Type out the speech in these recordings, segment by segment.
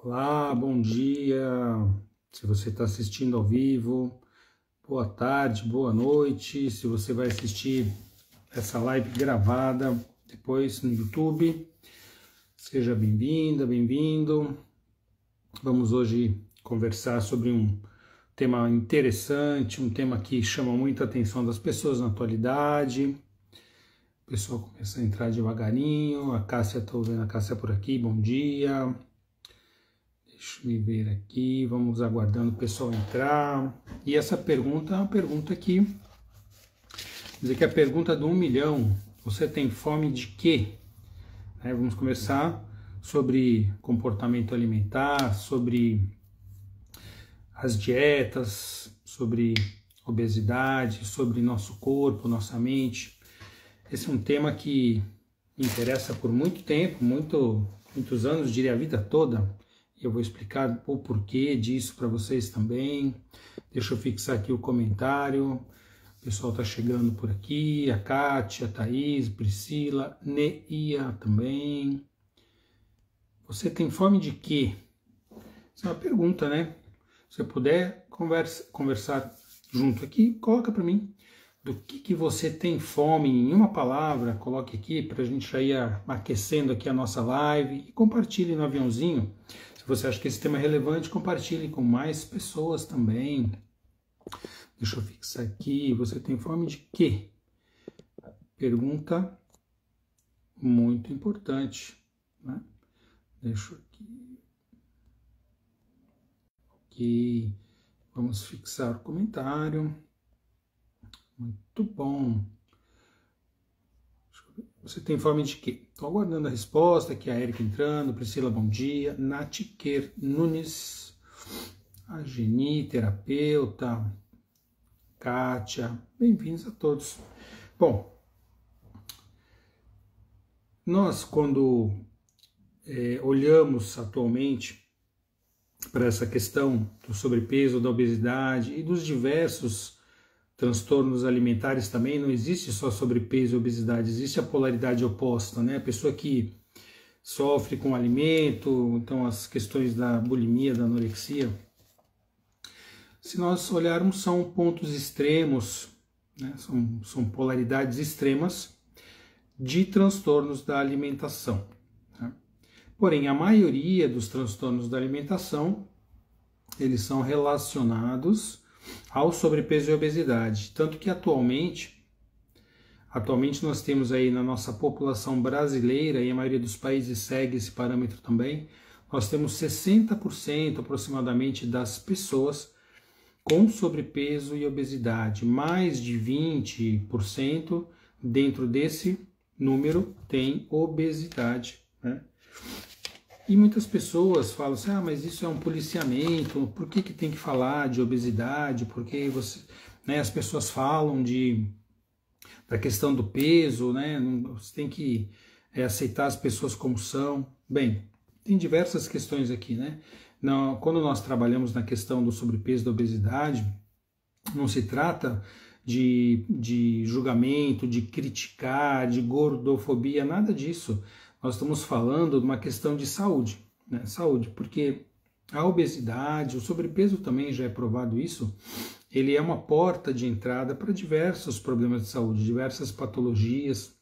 Olá, bom dia. Se você está assistindo ao vivo, boa tarde, boa noite. Se você vai assistir essa live gravada depois no YouTube, seja bem-vinda, bem-vindo. Vamos hoje conversar sobre um tema interessante, um tema que chama muita atenção das pessoas na atualidade. O pessoal começa a entrar devagarinho. A Cássia, estou vendo a Cássia por aqui, bom dia. Deixa eu ver aqui, vamos aguardando o pessoal entrar. E essa pergunta é uma pergunta que, dizer que é a pergunta do 1 milhão. Você tem fome de quê? Vamos começar sobre comportamento alimentar, sobre as dietas, sobre obesidade, sobre nosso corpo, nossa mente. Esse é um tema que me interessa por muito tempo, muitos anos, diria a vida toda. Eu vou explicar o porquê disso para vocês também. Deixa eu fixar aqui o comentário. O pessoal está chegando por aqui. A Kátia, a Thaís, Priscila, Neia também. Você tem fome de quê? Essa é uma pergunta, né? Se você puder conversar junto aqui, coloca para mim. Do que você tem fome em uma palavra, coloque aqui para a gente já ir aquecendo aqui a nossa live e compartilhe no aviãozinho. Se você acha que esse tema é relevante, compartilhe com mais pessoas também. Deixa eu fixar aqui. Você tem fome de quê? Pergunta muito importante, né? Deixa eu aqui. Ok. Vamos fixar o comentário. Muito bom. Você tem fome de quê? Estou aguardando a resposta, aqui a Erika entrando, Priscila, bom dia, Natiquer Nunes, a Geni, terapeuta, Kátia, bem-vindos a todos. Bom, nós quando olhamos atualmente para essa questão do sobrepeso, da obesidade e dos diversos transtornos alimentares também, não existe só sobrepeso e obesidade, existe a polaridade oposta, né? A pessoa que sofre com alimento, então as questões da bulimia, da anorexia, se nós olharmos, são pontos extremos, né? São polaridades extremas de transtornos da alimentação, né? Porém, a maioria dos transtornos da alimentação, eles são relacionados ao sobrepeso e obesidade, tanto que atualmente nós temos aí na nossa população brasileira, e a maioria dos países segue esse parâmetro também, nós temos 60% aproximadamente das pessoas com sobrepeso e obesidade, mais de 20% dentro desse número tem obesidade, né? E muitas pessoas falam assim, mas isso é um policiamento, por que tem que falar de obesidade, porque você, né, as pessoas falam da questão do peso, né, você tem que aceitar as pessoas como são. Bem, tem diversas questões aqui, né? Quando nós trabalhamos na questão do sobrepeso e da obesidade, não se trata de julgamento, de criticar, de gordofobia, nada disso. Nós estamos falando de uma questão de saúde, né? Saúde, porque a obesidade, o sobrepeso também já é provado isso, ele é uma porta de entrada para diversos problemas de saúde, diversas patologias,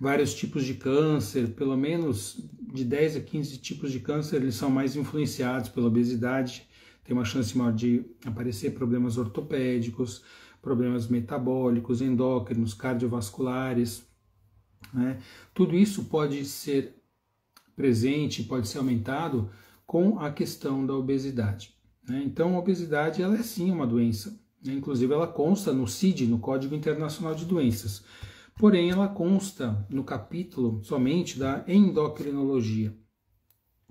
vários tipos de câncer, pelo menos de 10 a 15 tipos de câncer, eles são mais influenciados pela obesidade, tem uma chance maior de aparecer problemas ortopédicos, problemas metabólicos, endócrinos, cardiovasculares, né? Tudo isso pode ser presente, pode ser aumentado com a questão da obesidade, né? Então a obesidade ela é sim uma doença, né? Inclusive ela consta no CID, no Código Internacional de Doenças, porém ela consta no capítulo somente da endocrinologia,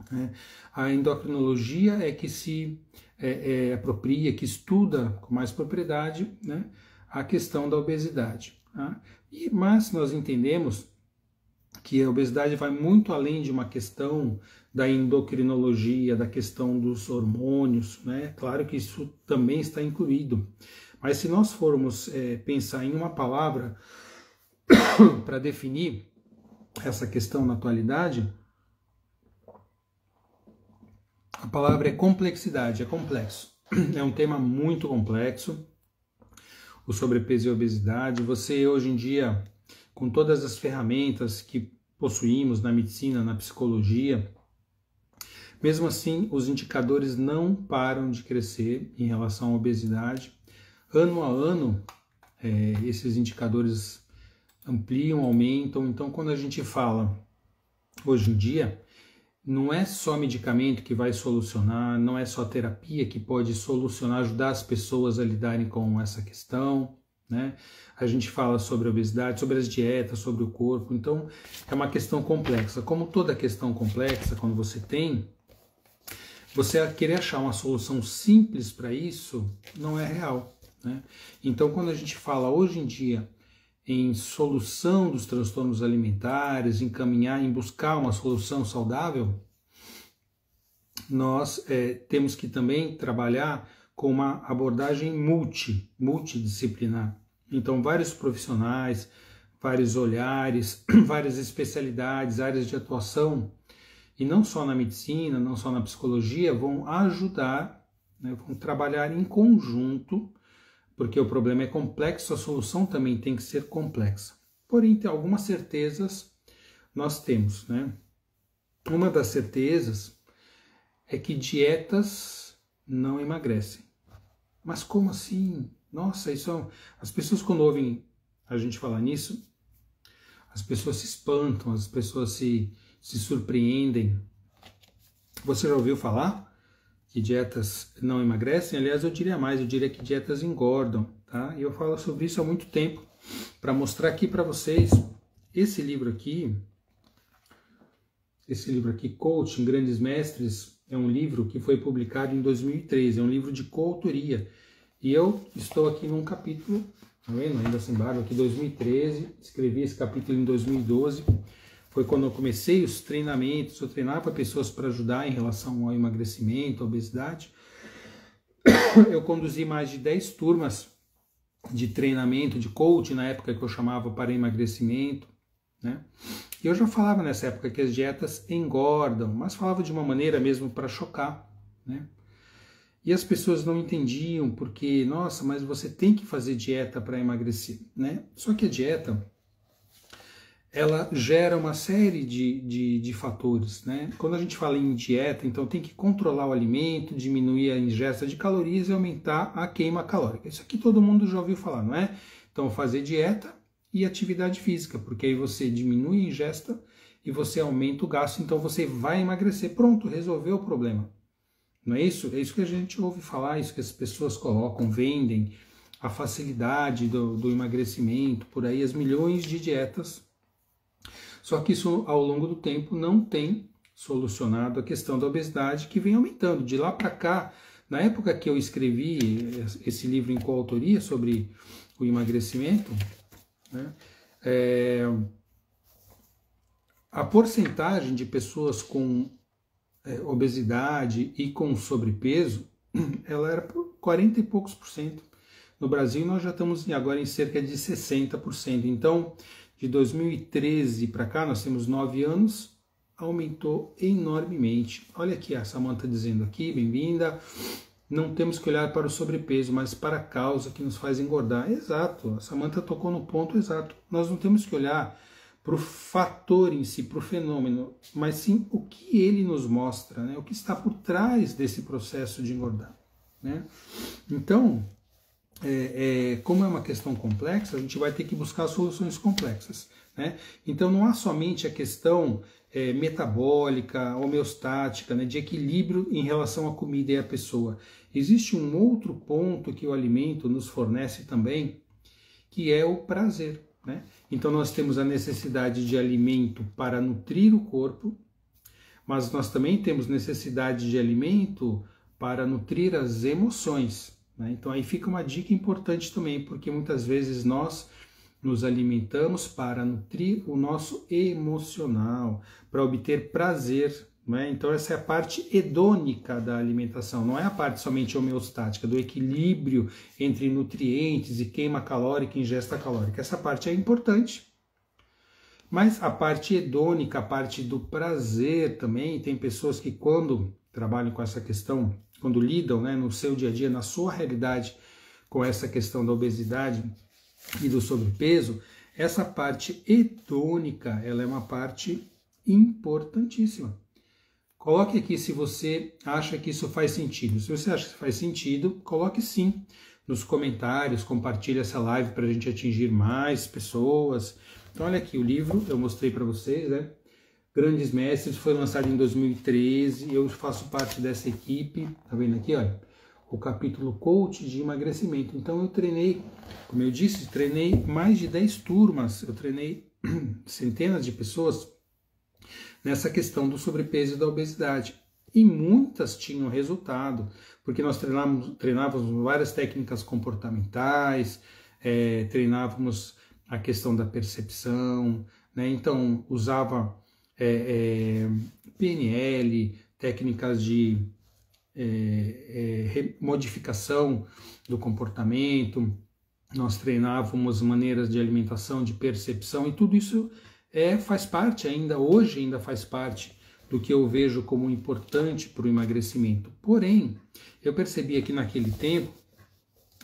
né? A endocrinologia é que se apropria, que estuda com mais propriedade, né, a questão da obesidade, tá? Mas nós entendemos que a obesidade vai muito além de uma questão da endocrinologia, da questão dos hormônios, né? Claro que isso também está incluído. Mas se nós formos pensar em uma palavra para definir essa questão na atualidade, palavra é complexidade, é complexo. É um tema muito complexo, o sobrepeso e a obesidade. Você hoje em dia, com todas as ferramentas que possuímos na medicina, na psicologia, mesmo assim os indicadores não param de crescer em relação à obesidade. Ano a ano, esses indicadores ampliam, aumentam. Então, quando a gente fala hoje em dia, não é só medicamento que vai solucionar, não é só terapia que pode solucionar, ajudar as pessoas a lidarem com essa questão, né? A gente fala sobre a obesidade, sobre as dietas, sobre o corpo, então é uma questão complexa. Como toda questão complexa, quando você querer achar uma solução simples para isso, não é real, né? Então, quando a gente fala hoje em dia em solução dos transtornos alimentares, em caminhar, em buscar uma solução saudável, nós temos que também trabalhar com uma abordagem multidisciplinar. Então, vários profissionais, vários olhares, várias especialidades, áreas de atuação, e não só na medicina, não só na psicologia, vão ajudar, né, vão trabalhar em conjunto, porque o problema é complexo, a solução também tem que ser complexa. Porém, tem algumas certezas nós temos, né? Uma das certezas é que dietas não emagrecem. Mas como assim? Nossa, as pessoas quando ouvem a gente falar nisso, as pessoas se espantam, as pessoas se surpreendem. Você já ouviu falar que dietas não emagrecem? Aliás, eu diria mais, eu diria que dietas engordam, tá? E eu falo sobre isso há muito tempo, para mostrar aqui para vocês esse livro aqui, Coaching Grandes Mestres, é um livro que foi publicado em 2013, é um livro de coautoria, e eu estou aqui num capítulo, tá vendo? Ainda sem barba, aqui 2013, escrevi esse capítulo em 2012, foi quando eu comecei os treinamentos, eu treinava pessoas para ajudar em relação ao emagrecimento, à obesidade. Eu conduzi mais de 10 turmas de treinamento, de coaching, na época que eu chamava para emagrecimento, né? E eu já falava nessa época que as dietas engordam, mas falava de uma maneira mesmo para chocar, né? E as pessoas não entendiam porque, nossa, mas você tem que fazer dieta para emagrecer, né? Só que a dieta, ela gera uma série de fatores, né? Quando a gente fala em dieta, então tem que controlar o alimento, diminuir a ingesta de calorias e aumentar a queima calórica. Isso aqui todo mundo já ouviu falar, não é? Então fazer dieta e atividade física, porque aí você diminui a ingesta e você aumenta o gasto, então você vai emagrecer. Pronto, resolveu o problema. Não é isso? É isso que a gente ouve falar, isso que as pessoas colocam, vendem, a facilidade do emagrecimento, por aí as milhões de dietas. Só que isso, ao longo do tempo, não tem solucionado a questão da obesidade, que vem aumentando. De lá para cá, na época que eu escrevi esse livro em coautoria sobre o emagrecimento, né, a porcentagem de pessoas com obesidade e com sobrepeso, ela era por 40 e poucos %. No Brasil, nós já estamos agora em cerca de 60%. Então, de 2013 para cá, nós temos 9 anos, aumentou enormemente. Olha aqui a Samantha dizendo aqui, bem-vinda. Não temos que olhar para o sobrepeso, mas para a causa que nos faz engordar. Exato, a Samantha tocou no ponto exato. Nós não temos que olhar para o fator em si, para o fenômeno, mas sim o que ele nos mostra, né? O que está por trás desse processo de engordar, né? Então, como é uma questão complexa, a gente vai ter que buscar soluções complexas, né? Então não há somente a questão metabólica, homeostática, né, de equilíbrio em relação à comida e à pessoa. Existe um outro ponto que o alimento nos fornece também, que é o prazer, né? Então nós temos a necessidade de alimento para nutrir o corpo, mas nós também temos necessidade de alimento para nutrir as emoções, né? Então aí fica uma dica importante também, porque muitas vezes nós nos alimentamos para nutrir o nosso emocional, para obter prazer, né? Então essa é a parte hedônica da alimentação, não é a parte somente homeostática, do equilíbrio entre nutrientes e queima calórica e ingesta calórica. Essa parte é importante, mas a parte hedônica, a parte do prazer também, tem pessoas que quando trabalham com essa questão, quando lidam, né, no seu dia a dia, na sua realidade, com essa questão da obesidade e do sobrepeso, essa parte hedônica, ela é uma parte importantíssima. Coloque aqui se você acha que isso faz sentido. Se você acha que faz sentido, coloque sim nos comentários, compartilhe essa live para a gente atingir mais pessoas. Então olha aqui, o livro eu mostrei para vocês, né? Grandes Mestres, foi lançado em 2013, eu faço parte dessa equipe, tá vendo aqui, olha? O capítulo Coach de Emagrecimento. Então eu treinei, como eu disse, treinei mais de 10 turmas, eu treinei centenas de pessoas nessa questão do sobrepeso e da obesidade. E muitas tinham resultado, porque nós treinávamos várias técnicas comportamentais, treinávamos a questão da percepção, né? Então usava PNL, técnicas de modificação do comportamento, nós treinávamos maneiras de alimentação, de percepção, e tudo isso faz parte ainda, hoje ainda faz parte do que eu vejo como importante para o emagrecimento. Porém, eu percebia que naquele tempo,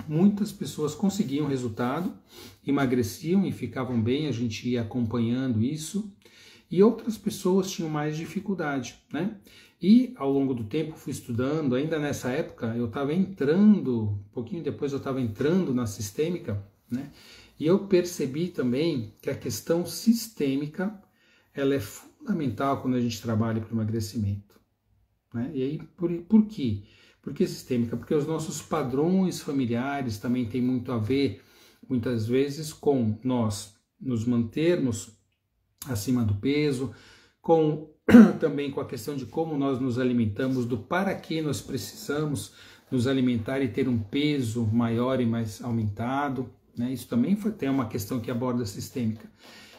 muitas pessoas conseguiam resultado, emagreciam e ficavam bem, a gente ia acompanhando isso, e outras pessoas tinham mais dificuldade, né? E ao longo do tempo fui estudando, ainda nessa época eu estava entrando, um pouquinho depois eu estava entrando na sistêmica, né? E eu percebi também que a questão sistêmica, ela é fundamental quando a gente trabalha para o emagrecimento, né? E aí, por quê? Por que sistêmica? Porque os nossos padrões familiares também têm muito a ver, muitas vezes, com nós nos mantermos acima do peso, também com a questão de como nós nos alimentamos, do para que nós precisamos nos alimentar e ter um peso maior e mais aumentado, né? Isso também tem uma questão que aborda a sistêmica.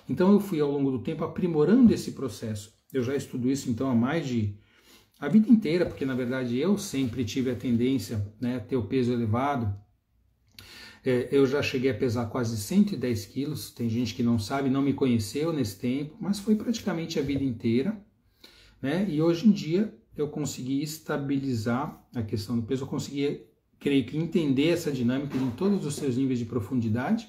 Então eu fui ao longo do tempo aprimorando esse processo. Eu já estudo isso então a vida inteira, porque na verdade eu sempre tive a tendência, né, a ter o peso elevado. Eu já cheguei a pesar quase 110 quilos, tem gente que não sabe, não me conheceu nesse tempo, mas foi praticamente a vida inteira, né? E hoje em dia eu consegui estabilizar a questão do peso, eu consegui, creio que, entender essa dinâmica em todos os seus níveis de profundidade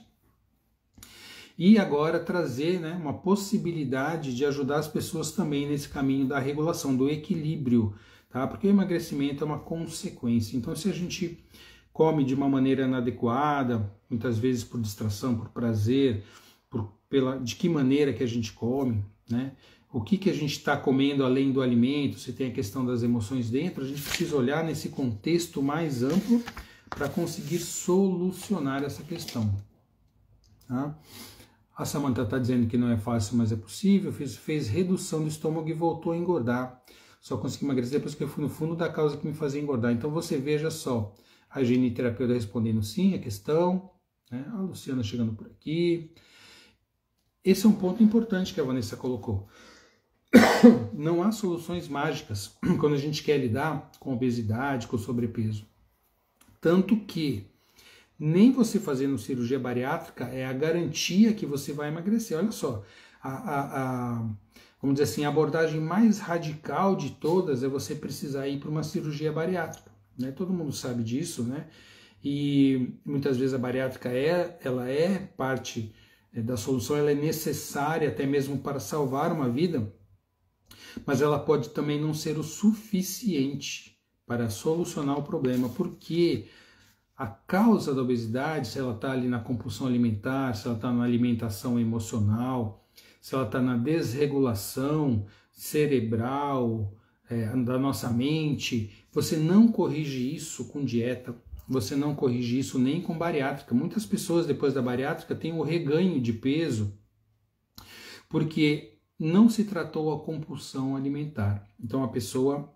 e agora trazer, né, uma possibilidade de ajudar as pessoas também nesse caminho da regulação, do equilíbrio, tá? Porque o emagrecimento é uma consequência, então se a gente come de uma maneira inadequada, muitas vezes por distração, por prazer, de que maneira que a gente come, né? O que a gente está comendo além do alimento, se tem a questão das emoções dentro, a gente precisa olhar nesse contexto mais amplo para conseguir solucionar essa questão. Tá? A Samantha está dizendo que não é fácil, mas é possível, fez redução do estômago e voltou a engordar. Só consegui emagrecer depois que eu fui no fundo da causa que me fazia engordar. Então você veja só, a gineterapeuta respondendo sim a questão, né? A Luciana chegando por aqui. Esse é um ponto importante que a Vanessa colocou. Não há soluções mágicas quando a gente quer lidar com obesidade, com sobrepeso. Tanto que nem você fazendo cirurgia bariátrica é a garantia que você vai emagrecer. Olha só, vamos dizer assim, a abordagem mais radical de todas é você precisar ir para uma cirurgia bariátrica, né? Todo mundo sabe disso, né? E muitas vezes a bariátrica ela é parte da solução, ela é necessária até mesmo para salvar uma vida, mas ela pode também não ser o suficiente para solucionar o problema, porque a causa da obesidade, se ela está ali na compulsão alimentar, se ela está na alimentação emocional, se ela está na desregulação cerebral da nossa mente, você não corrige isso com dieta, você não corrige isso nem com bariátrica. Muitas pessoas depois da bariátrica têm o reganho de peso porque não se tratou a compulsão alimentar. Então a pessoa,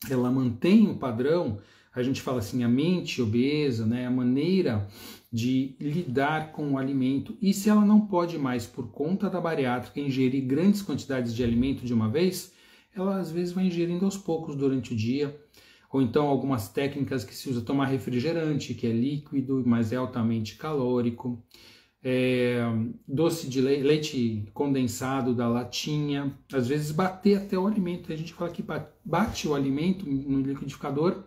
ela mantém o padrão, a gente fala assim, a mente obesa, né, a maneira de lidar com o alimento, e se ela não pode mais, por conta da bariátrica, ingerir grandes quantidades de alimento de uma vez, ela às vezes vai ingerindo aos poucos durante o dia, ou então algumas técnicas que se usa tomar refrigerante, que é líquido, mas é altamente calórico, doce de leite condensado da latinha, às vezes bater até o alimento. A gente fala que bate o alimento no liquidificador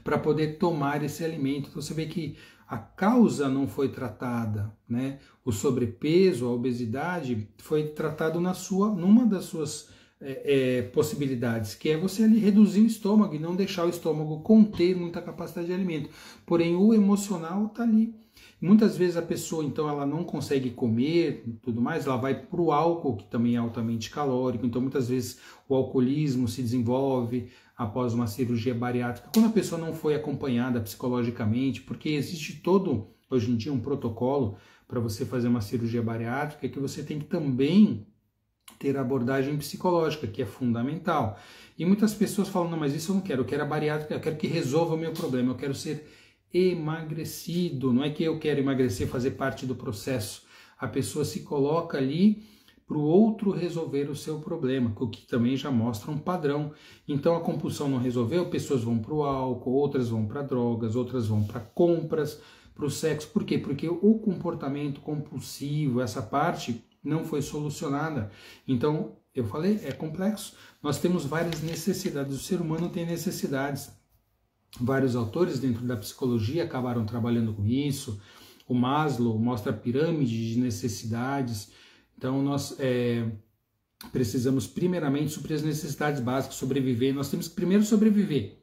para poder tomar esse alimento. Então você vê que a causa não foi tratada, né? O sobrepeso, a obesidade foi tratado numa das suas possibilidades, que é você ali reduzir o estômago e não deixar o estômago conter muita capacidade de alimento. Porém, o emocional está ali. Muitas vezes a pessoa, então, ela não consegue comer e tudo mais, ela vai para o álcool, que também é altamente calórico. Então, muitas vezes o alcoolismo se desenvolve após uma cirurgia bariátrica, quando a pessoa não foi acompanhada psicologicamente, porque existe todo, hoje em dia, um protocolo para você fazer uma cirurgia bariátrica, que você tem que também ter a abordagem psicológica, que é fundamental. E muitas pessoas falam, não, mas isso eu não quero, eu quero a bariátrica, eu quero que resolva o meu problema, eu quero ser emagrecido. Não é que eu quero emagrecer, fazer parte do processo. A pessoa se coloca ali para o outro resolver o seu problema, o que também já mostra um padrão. Então a compulsão não resolveu, pessoas vão para o álcool, outras vão para drogas, outras vão para compras, para o sexo. Por quê? Porque o comportamento compulsivo, essa parte, não foi solucionada. Então, eu falei, é complexo. Nós temos várias necessidades, o ser humano tem necessidades. Vários autores dentro da psicologia acabaram trabalhando com isso. O Maslow mostra a pirâmide de necessidades. Então, nós precisamos primeiramente suprir as necessidades básicas, sobreviver. Nós temos que primeiro sobreviver.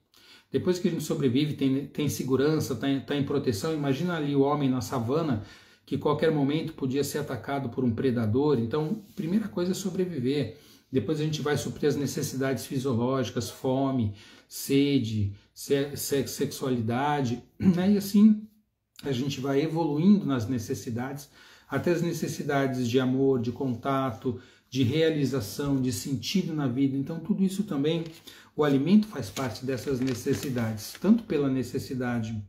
Depois que a gente sobrevive, tem segurança, tá em proteção. Imagina ali o homem na savana, que qualquer momento podia ser atacado por um predador. Então, a primeira coisa é sobreviver. Depois a gente vai suprir as necessidades fisiológicas, fome, sede, sexualidade, né? E assim a gente vai evoluindo nas necessidades, até as necessidades de amor, de contato, de realização, de sentido na vida. Então tudo isso também, o alimento faz parte dessas necessidades, tanto pela necessidade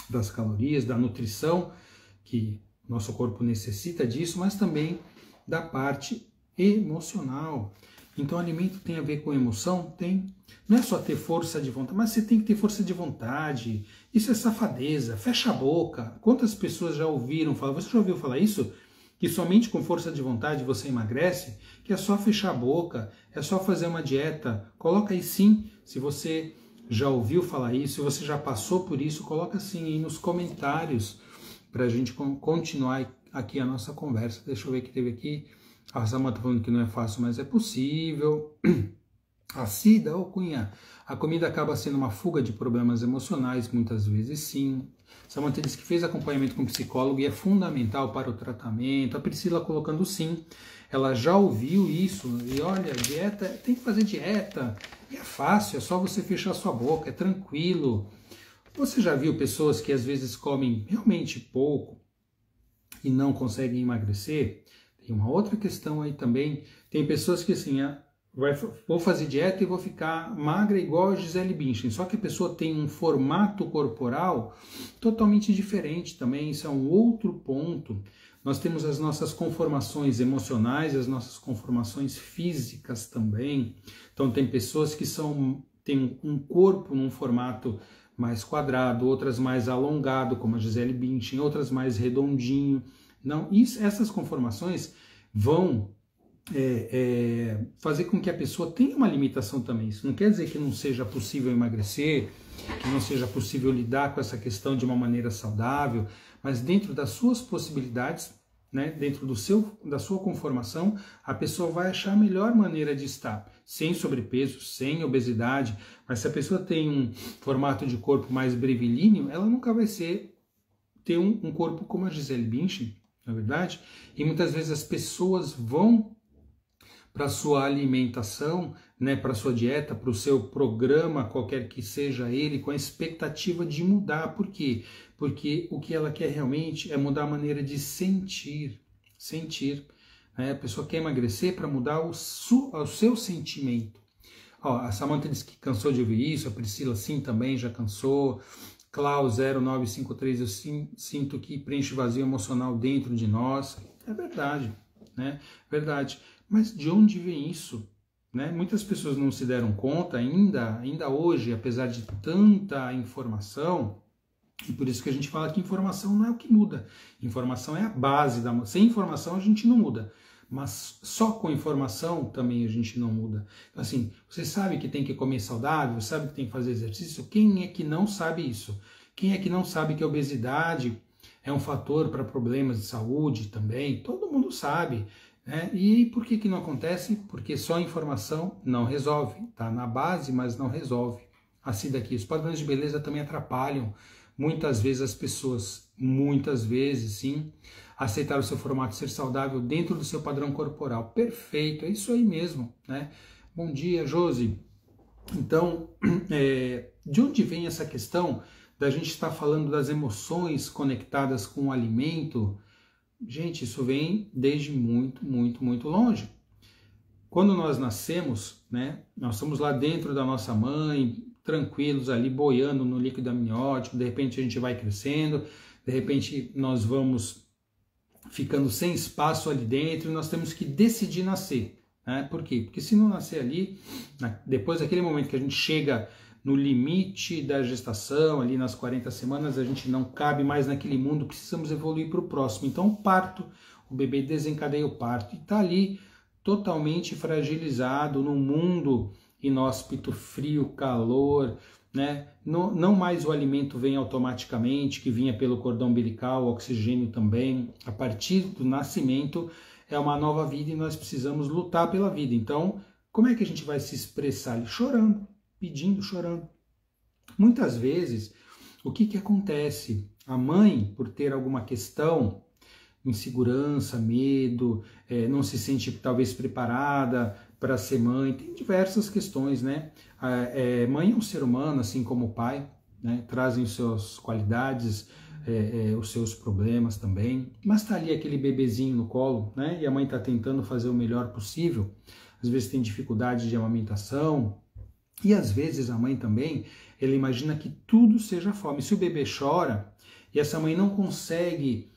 das calorias, da nutrição, que nosso corpo necessita disso, mas também da parte emocional. Então o alimento tem a ver com emoção? Tem. Não é só ter força de vontade, mas você tem que ter força de vontade. Isso é safadeza, fecha a boca. Quantas pessoas já ouviram falar, você já ouviu falar isso? Que somente com força de vontade você emagrece? Que é só fechar a boca, é só fazer uma dieta. Coloca aí sim, se você já ouviu falar isso, se você já passou por isso, coloca sim aí nos comentários para a gente continuar aqui a nossa conversa. Deixa eu ver o que teve aqui. A Samanta falando que não é fácil, mas é possível. A Cida, Cunha, a comida acaba sendo uma fuga de problemas emocionais, muitas vezes sim. Samanta disse que fez acompanhamento com psicólogo e é fundamental para o tratamento. A Priscila colocando sim, ela já ouviu isso. E olha, dieta, tem que fazer dieta. E é fácil, é só você fechar sua boca, é tranquilo. Você já viu pessoas que às vezes comem realmente pouco e não conseguem emagrecer? Tem uma outra questão aí também. Tem pessoas que assim, vou fazer dieta e vou ficar magra igual a Gisele Bündchen. Só que a pessoa tem um formato corporal totalmente diferente também. Isso é um outro ponto. Nós temos as nossas conformações emocionais, as nossas conformações físicas também. Então tem pessoas que têm um corpo num formato mais quadrado, outras mais alongado, como a Gisele Bündchen, outras mais redondinho. Não, essas conformações vão fazer com que a pessoa tenha uma limitação também. Isso não quer dizer que não seja possível emagrecer, que não seja possível lidar com essa questão de uma maneira saudável, mas dentro das suas possibilidades, né, dentro da sua conformação, a pessoa vai achar a melhor maneira de estar, sem sobrepeso, sem obesidade. Mas se a pessoa tem um formato de corpo mais brevilíneo, ela nunca vai ter um corpo como a Gisele Bündchen, na verdade. E muitas vezes as pessoas vão para a sua alimentação, né, para a sua dieta, para o seu programa, qualquer que seja ele, com a expectativa de mudar. Por quê? Porque o que ela quer realmente é mudar a maneira de sentir. Né? A pessoa quer emagrecer para mudar o seu sentimento. Ó, a Samanta disse que cansou de ouvir isso, a Priscila sim também já cansou. Clau 0953, eu sinto que preenche vazio emocional dentro de nós. É verdade, né? Verdade. Mas de onde vem isso? Né? Muitas pessoas não se deram conta ainda hoje, apesar de tanta informação, E por isso que a gente fala que informação não é o que muda. Informação é a base da... Sem informação a gente não muda. Mas só com informação também a gente não muda. Então, assim, você sabe que tem que comer saudável, sabe que tem que fazer exercício? Quem é que não sabe isso? Quem é que não sabe que a obesidade é um fator para problemas de saúde também? Todo mundo sabe. Né? E por que não acontece? Porque só informação não resolve. Está na base, mas não resolve. Assim daqui, os padrões de beleza também atrapalham muitas vezes as pessoas, muitas vezes sim, aceitar o seu formato, ser saudável dentro do seu padrão corporal. Perfeito, é isso aí mesmo, né? Bom dia, Josi. Então, de onde vem essa questão da gente estar falando das emoções conectadas com o alimento? Gente, isso vem desde muito, muito, muito longe. Quando nós nascemos, né, nós estamos lá dentro da nossa mãe, tranquilos ali, boiando no líquido amniótico, de repente a gente vai crescendo, de repente nós vamos ficando sem espaço ali dentro e nós temos que decidir nascer. Né? Por quê? Porque se não nascer ali, depois daquele momento que a gente chega no limite da gestação, ali nas 40 semanas, a gente não cabe mais naquele mundo, precisamos evoluir para o próximo. Então o parto, o bebê desencadeia o parto e está ali totalmente fragilizado num mundo inóspito, frio, calor, né? Não mais o alimento vem automaticamente, que vinha pelo cordão umbilical, o oxigênio também. A partir do nascimento é uma nova vida e nós precisamos lutar pela vida. Então, como é que a gente vai se expressar? Chorando, pedindo, chorando. Muitas vezes, o que acontece? A mãe, por ter alguma questão, insegurança, medo, não se sente talvez preparada para ser mãe, tem diversas questões, né? Mãe é um ser humano, assim como o pai, né? Trazem suas qualidades, os seus problemas também, mas tá ali aquele bebezinho no colo, né? E a mãe tá tentando fazer o melhor possível, às vezes tem dificuldade de amamentação, e às vezes a mãe também, ela imagina que tudo seja fome. Se o bebê chora e essa mãe não consegue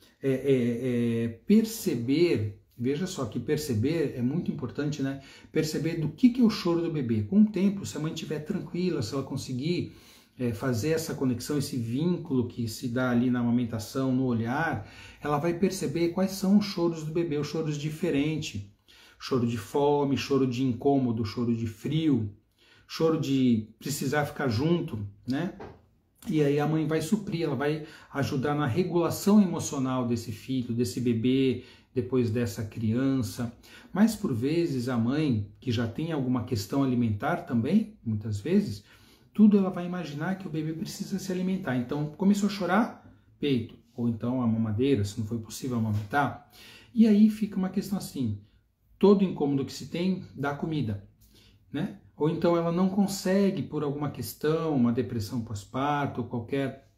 perceber, veja só que perceber é muito importante, né? Perceber do que é o choro do bebê. Com o tempo, se a mãe estiver tranquila, se ela conseguir fazer essa conexão, esse vínculo que se dá ali na amamentação, no olhar, ela vai perceber quais são os choros do bebê, os choros diferentes. Choro de fome, choro de incômodo, choro de frio, choro de precisar ficar junto, né? E aí a mãe vai suprir, ela vai ajudar na regulação emocional desse filho, desse bebê, depois dessa criança. Mas por vezes a mãe, que já tem alguma questão alimentar também, muitas vezes, tudo ela vai imaginar que o bebê precisa se alimentar. Então começou a chorar, peito, ou então a mamadeira, se não foi possível amamentar. E aí fica uma questão assim, todo incômodo que se tem dá comida, né? Ou então ela não consegue, por alguma questão, uma depressão pós-parto, qualquer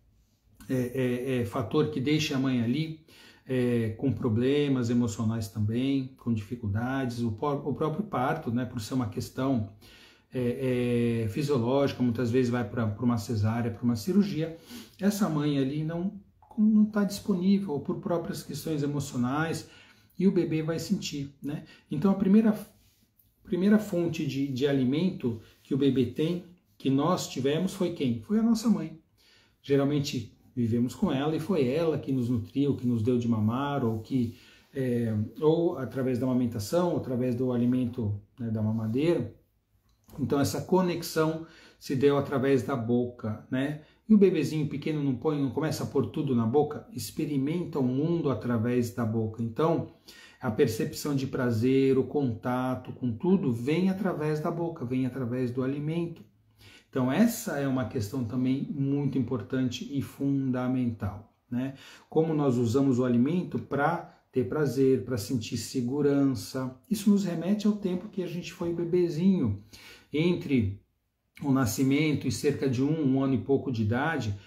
fator que deixe a mãe ali com problemas emocionais também, com dificuldades, o próprio parto, né, por ser uma questão fisiológica, muitas vezes vai para uma cesárea, para uma cirurgia, essa mãe ali não está disponível, ou por próprias questões emocionais, e o bebê vai sentir, né? Então a primeira fonte de alimento que o bebê tem, que nós tivemos, foi quem? Foi a nossa mãe. Geralmente vivemos com ela e foi ela que nos nutriu, que nos deu de mamar, ou através da amamentação, ou através do alimento, né, da mamadeira. Então essa conexão se deu através da boca, né? E o bebezinho pequeno não começa a pôr tudo na boca, experimenta o mundo através da boca. Então a percepção de prazer, o contato com tudo vem através da boca, vem através do alimento. Então essa é uma questão também muito importante e fundamental, né? Como nós usamos o alimento para ter prazer, para sentir segurança. Isso nos remete ao tempo que a gente foi bebezinho. Entre o nascimento e cerca de um ano e pouco de idade,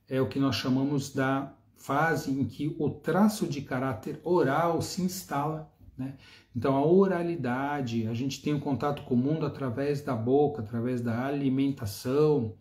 é o que nós chamamos da fase em que o traço de caráter oral se instala, né? Então a oralidade, a gente tem um contato com o mundo através da boca, através da alimentação.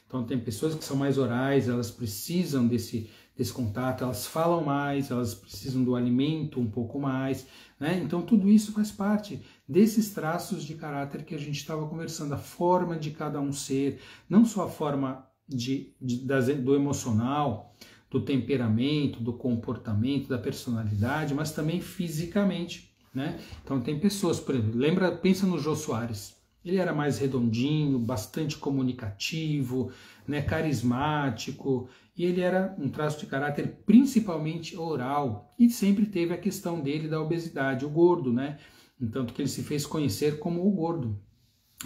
Então tem pessoas que são mais orais, elas precisam desse contato, elas falam mais, elas precisam do alimento um pouco mais, né? Então tudo isso faz parte desses traços de caráter que a gente estava conversando, a forma de cada um ser, não só a forma do emocional, do temperamento, do comportamento, da personalidade, mas também fisicamente, né? Então tem pessoas, por exemplo, pensa no Jô Soares. Ele era mais redondinho, bastante comunicativo, né, carismático, e ele era um traço de caráter principalmente oral, e sempre teve a questão dele da obesidade, o gordo, né? Tanto que ele se fez conhecer como o gordo.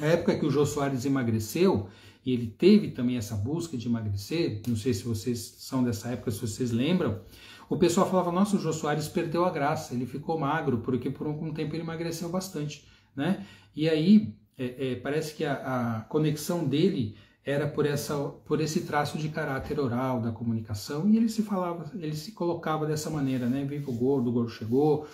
A época que o Jô Soares emagreceu, e ele teve também essa busca de emagrecer, não sei se vocês são dessa época, se vocês lembram, o pessoal falava, nossa, o Jô Soares perdeu a graça, ele ficou magro, porque por um tempo ele emagreceu bastante, né? E aí, parece que a conexão dele era por esse traço de caráter oral, da comunicação, e ele se colocava dessa maneira, né? Viva o gordo chegou,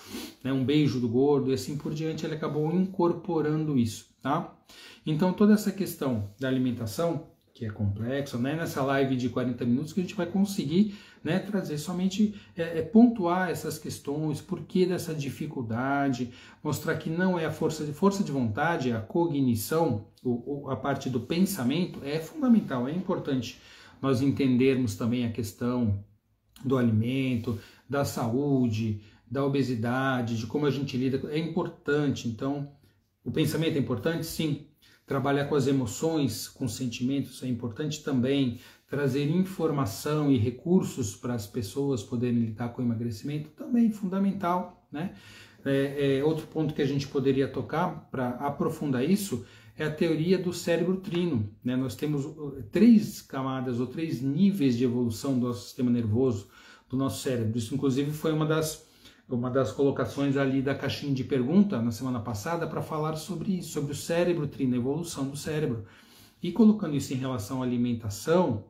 né? Um beijo do gordo, e assim por diante, ele acabou incorporando isso, tá? Então toda essa questão da alimentação, que é complexa, né? Nessa live de 40 minutos que a gente vai conseguir, né, trazer somente, pontuar essas questões, por que dessa dificuldade, mostrar que não é a força de vontade, a cognição, a parte do pensamento é fundamental, é importante nós entendermos também a questão do alimento, da saúde, da obesidade, de como a gente lida, é importante. Então, o pensamento é importante? Sim. Trabalhar com as emoções, com os sentimentos é importante também. Trazer informação e recursos para as pessoas poderem lidar com o emagrecimento também é fundamental, né? Outro ponto que a gente poderia tocar para aprofundar isso é a teoria do cérebro trino, né? Nós temos 3 camadas ou 3 níveis de evolução do nosso sistema nervoso, do nosso cérebro. Isso, inclusive, foi uma das colocações ali da caixinha de pergunta na semana passada para falar sobre isso, sobre o cérebro trino, a evolução do cérebro. E colocando isso em relação à alimentação,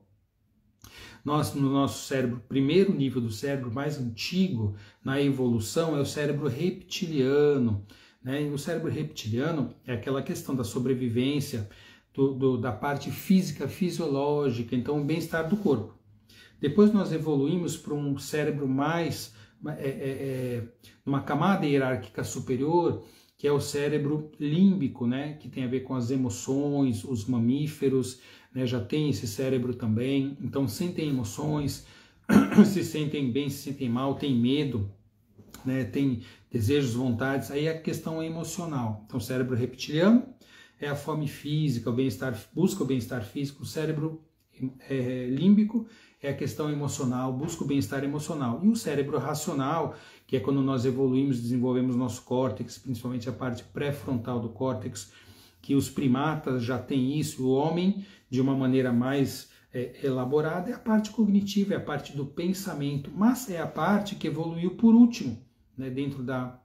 no nosso cérebro, primeiro nível do cérebro mais antigo na evolução é o cérebro reptiliano, né? E o cérebro reptiliano é aquela questão da sobrevivência, da parte física, fisiológica, então o bem-estar do corpo. Depois nós evoluímos para um cérebro mais, uma camada hierárquica superior, que é o cérebro límbico, né? Que tem a ver com as emoções, os mamíferos, né, já tem esse cérebro também, então sentem emoções, se sentem bem, se sentem mal, tem medo, né, tem desejos, vontades, aí a questão é emocional. Então o cérebro reptiliano é a fome física, o bem-estar, busca o bem-estar físico, o cérebro límbico é a questão emocional, busca o bem-estar emocional. E o cérebro racional, que é quando nós evoluímos, desenvolvemos nosso córtex, principalmente a parte pré-frontal do córtex, que os primatas já têm isso, o homem, de uma maneira mais elaborada, é a parte cognitiva, é a parte do pensamento, mas é a parte que evoluiu por último, né, dentro da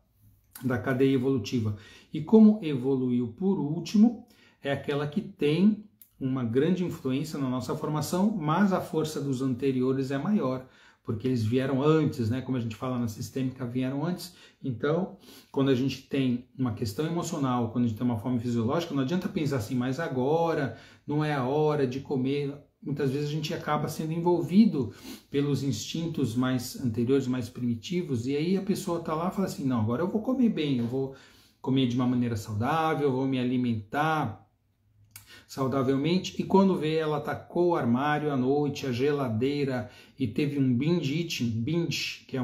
cadeia evolutiva. E como evoluiu por último, é aquela que tem uma grande influência na nossa formação, mas a força dos anteriores é maior, porque eles vieram antes, né? Como a gente fala na sistêmica, vieram antes. Então, quando a gente tem uma questão emocional, quando a gente tem uma fome fisiológica, não adianta pensar assim, mas agora não é a hora de comer. Muitas vezes a gente acaba sendo envolvido pelos instintos mais anteriores, mais primitivos, e aí a pessoa está lá e fala assim, não, agora eu vou comer bem, eu vou comer de uma maneira saudável, eu vou me alimentar saudavelmente, e quando vê, ela tacou o armário à noite, a geladeira, e teve um binge eating, binge, que é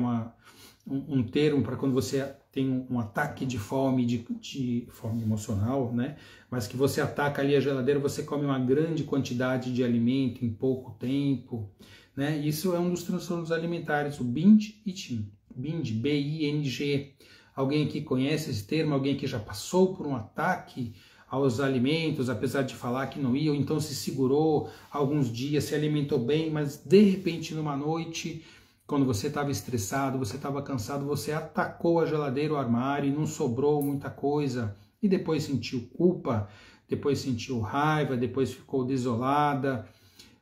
um termo para quando você tem um ataque de fome, de fome emocional, né? Mas que você ataca ali a geladeira, você come uma grande quantidade de alimento em pouco tempo, né? Isso é um dos transtornos alimentares, o binge eating, binge, B-I-N-G. Alguém aqui conhece esse termo? Alguém que já passou por um ataque aos alimentos, apesar de falar que não ia, ou então se segurou alguns dias, se alimentou bem, mas de repente numa noite, quando você estava estressado, você estava cansado, você atacou a geladeira, o armário, e não sobrou muita coisa, e depois sentiu culpa, depois sentiu raiva, depois ficou desolada.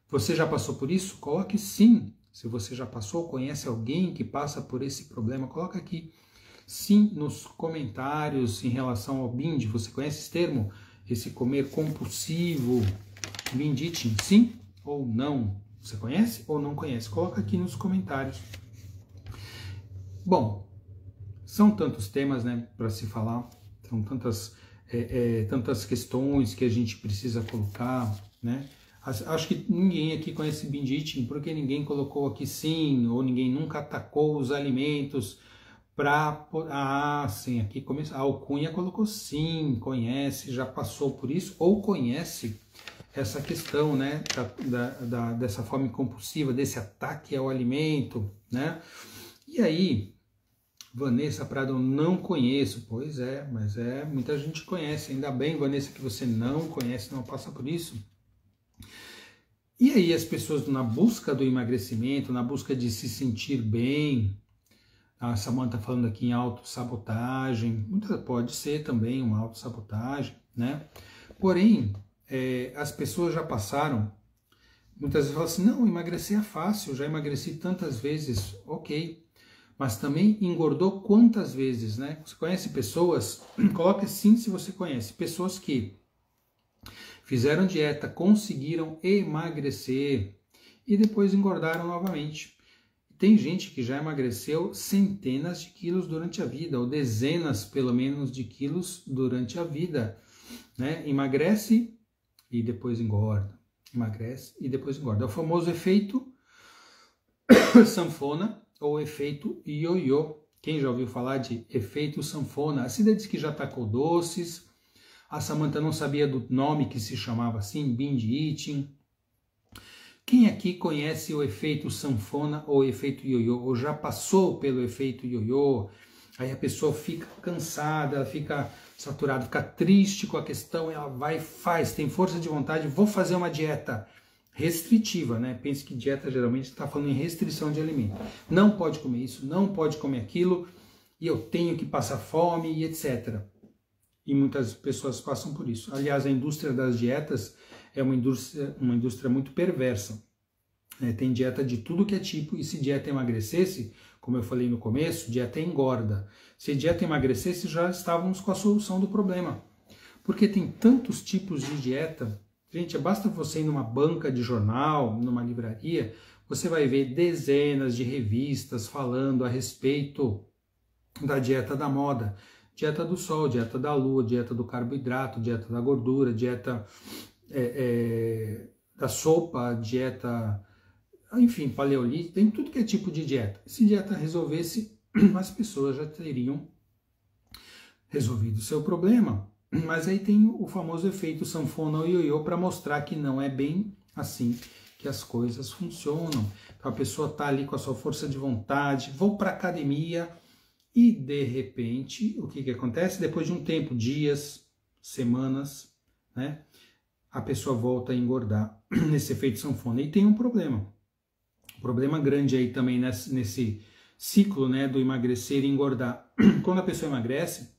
Você já passou por isso? Coloque sim. Se você já passou, conhece alguém que passa por esse problema, coloca aqui. Sim, nos comentários em relação ao binge, você conhece esse termo? Esse comer compulsivo, binge eating, sim ou não? Você conhece ou não conhece? Coloca aqui nos comentários. Bom, são tantos temas, né, para se falar, são tantas questões que a gente precisa colocar, né? Acho que ninguém aqui conhece binge eating, porque ninguém colocou aqui sim, ou ninguém nunca atacou os alimentos para... Ah, sim, aqui começa. A Alcunha colocou sim, conhece, já passou por isso, ou conhece essa questão, né, dessa fome compulsiva, desse ataque ao alimento, né? E aí, Vanessa Prado, eu não conheço. Pois é, mas muita gente conhece. Ainda bem, Vanessa, que você não conhece, não passa por isso. E aí as pessoas na busca do emagrecimento, na busca de se sentir bem, a Samantha falando aqui em autossabotagem, pode ser também uma autossabotagem, né? Porém, as pessoas já passaram, muitas vezes falam assim, não, emagrecer é fácil, já emagreci tantas vezes, ok, mas também engordou quantas vezes, né? Você conhece pessoas, coloque sim se você conhece, pessoas que fizeram dieta, conseguiram emagrecer e depois engordaram novamente. Tem gente que já emagreceu centenas de quilos durante a vida, ou dezenas, pelo menos, de quilos durante a vida, né? Emagrece e depois engorda. Emagrece e depois engorda. É o famoso efeito sanfona ou efeito ioiô. Quem já ouviu falar de efeito sanfona? A Cida diz que já tacou doces. A Samantha não sabia do nome que se chamava assim, binge eating. Quem aqui conhece o efeito sanfona ou efeito ioiô, ou já passou pelo efeito ioiô? Aí a pessoa fica cansada, ela fica saturada, fica triste com a questão, ela vai e faz, tem força de vontade, vou fazer uma dieta restritiva, né? Pense que dieta geralmente está falando em restrição de alimento. Não pode comer isso, não pode comer aquilo, e eu tenho que passar fome e etc. E muitas pessoas passam por isso. Aliás, a indústria das dietas é uma indústria muito perversa. Tem dieta de tudo que é tipo, e se dieta emagrecesse, como eu falei no começo, dieta engorda. Se dieta emagrecesse, já estávamos com a solução do problema. Porque tem tantos tipos de dieta. Gente, basta você ir numa banca de jornal, numa livraria, você vai ver dezenas de revistas falando a respeito da dieta da moda. Dieta do sol, dieta da lua, dieta do carboidrato, dieta da gordura, dieta da sopa, dieta, enfim, paleolítico, tem tudo que é tipo de dieta. Se dieta resolvesse, as pessoas já teriam resolvido o seu problema. Mas aí tem o famoso efeito sanfona ou ioiô para mostrar que não é bem assim que as coisas funcionam. Então a pessoa está ali com a sua força de vontade, vou para academia, e, de repente, o que acontece? Depois de um tempo, dias, semanas, né, a pessoa volta a engordar nesse efeito sanfona. E tem um problema grande aí também nesse ciclo, né, do emagrecer e engordar. Quando a pessoa emagrece,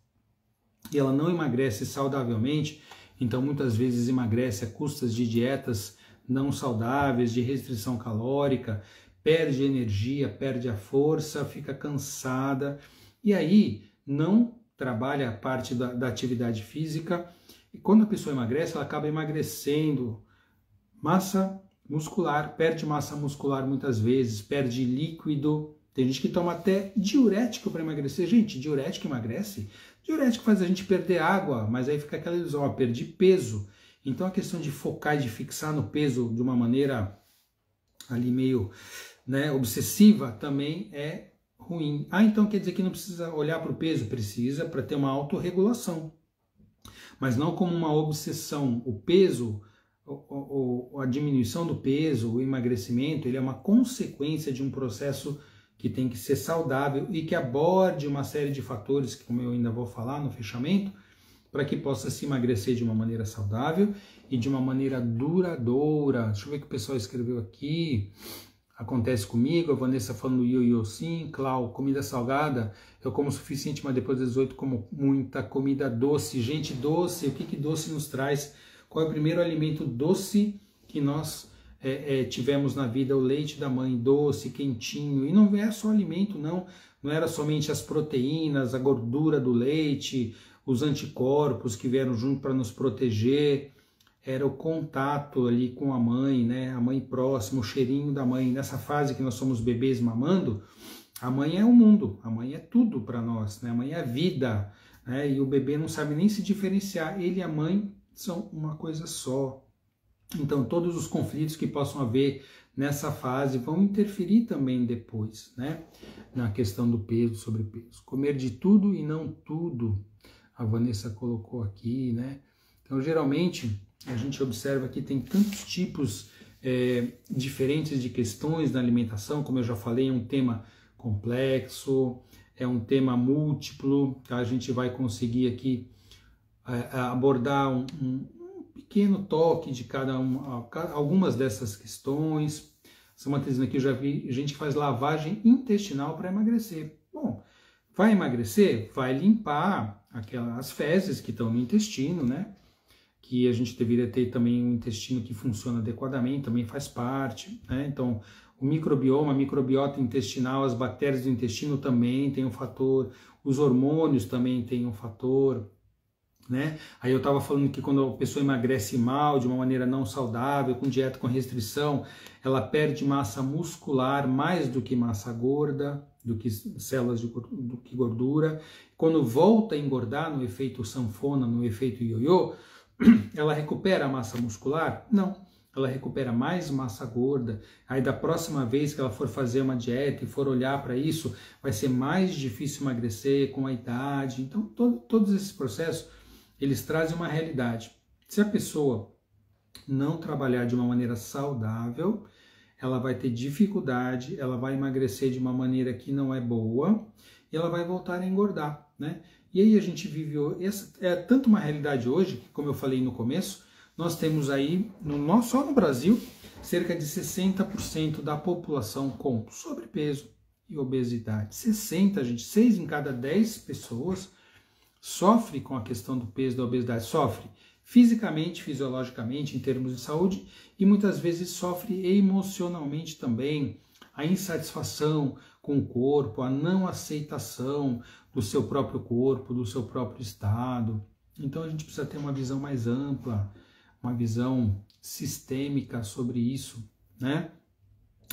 e ela não emagrece saudavelmente, então muitas vezes emagrece a custas de dietas não saudáveis, de restrição calórica, perde energia, perde a força, fica cansada, e aí não trabalha a parte da atividade física, e quando a pessoa emagrece, ela acaba emagrecendo massa muscular, perde massa muscular muitas vezes, perde líquido. Tem gente que toma até diurético para emagrecer. Gente, diurético emagrece? Diurético faz a gente perder água, mas aí fica aquela ilusão, perdi peso. Então a questão de focar e de fixar no peso de uma maneira ali meio, né, obsessiva também é ruim. Então quer dizer que não precisa olhar para o peso? Precisa, para ter uma autorregulação. Mas não como uma obsessão. O peso, a diminuição do peso, o emagrecimento, ele é uma consequência de um processo que tem que ser saudável e que aborde uma série de fatores, que como eu ainda vou falar no fechamento, para que possa se emagrecer de uma maneira saudável e de uma maneira duradoura. Deixa eu ver o que o pessoal escreveu aqui. Acontece comigo, a Vanessa falando ioiô sim, Clau, comida salgada, eu como o suficiente, mas depois das 18 como muita comida doce. Gente, doce, o que doce nos traz? Qual é o primeiro alimento doce que nós tivemos na vida? O leite da mãe, doce, quentinho, e não é só alimento, não era somente as proteínas, a gordura do leite, os anticorpos que vieram junto para nos proteger, era o contato ali com a mãe, né? A mãe próxima, o cheirinho da mãe. Nessa fase que nós somos bebês mamando, a mãe é o mundo, a mãe é tudo para nós, né? A mãe é a vida, né? E o bebê não sabe nem se diferenciar, ele e a mãe são uma coisa só. Então, todos os conflitos que possam haver nessa fase vão interferir também depois, né? Na questão do peso, sobrepeso. Comer de tudo e não tudo, a Vanessa colocou aqui, né? Então, geralmente, a gente observa que tem tantos tipos diferentes de questões na alimentação, como eu já falei, é um tema complexo, é um tema múltiplo, tá? A gente vai conseguir aqui abordar um pequeno toque de algumas dessas questões. Essa matriz aqui eu já vi gente que faz lavagem intestinal para emagrecer. Bom, vai emagrecer? Vai limpar as fezes que estão no intestino, né? Que a gente deveria ter também um intestino que funciona adequadamente, também faz parte, né? Então, o microbioma, a microbiota intestinal, as bactérias do intestino também tem um fator, os hormônios também têm um fator, né? Aí eu estava falando que quando a pessoa emagrece mal, de uma maneira não saudável, com dieta com restrição, ela perde massa muscular mais do que massa gorda, do que células do que gordura. Quando volta a engordar no efeito sanfona, no efeito ioiô, ela recupera a massa muscular? Não. Ela recupera mais massa gorda. Aí da próxima vez que ela for fazer uma dieta e for olhar para isso, vai ser mais difícil emagrecer com a idade. Então, todos esses processos, eles trazem uma realidade. Se a pessoa não trabalhar de uma maneira saudável, ela vai ter dificuldade, ela vai emagrecer de uma maneira que não é boa e ela vai voltar a engordar, né? E aí a gente vive, é tanto uma realidade hoje, que, como eu falei no começo, nós temos aí, só no Brasil, cerca de 60% da população com sobrepeso e obesidade. 60, gente, 6 em cada 10 pessoas sofre com a questão do peso e da obesidade, sofre fisicamente, fisiologicamente, em termos de saúde, e muitas vezes sofre emocionalmente também, a insatisfação com o corpo, a não aceitação do seu próprio corpo, do seu próprio estado. Então a gente precisa ter uma visão mais ampla, uma visão sistêmica sobre isso, né?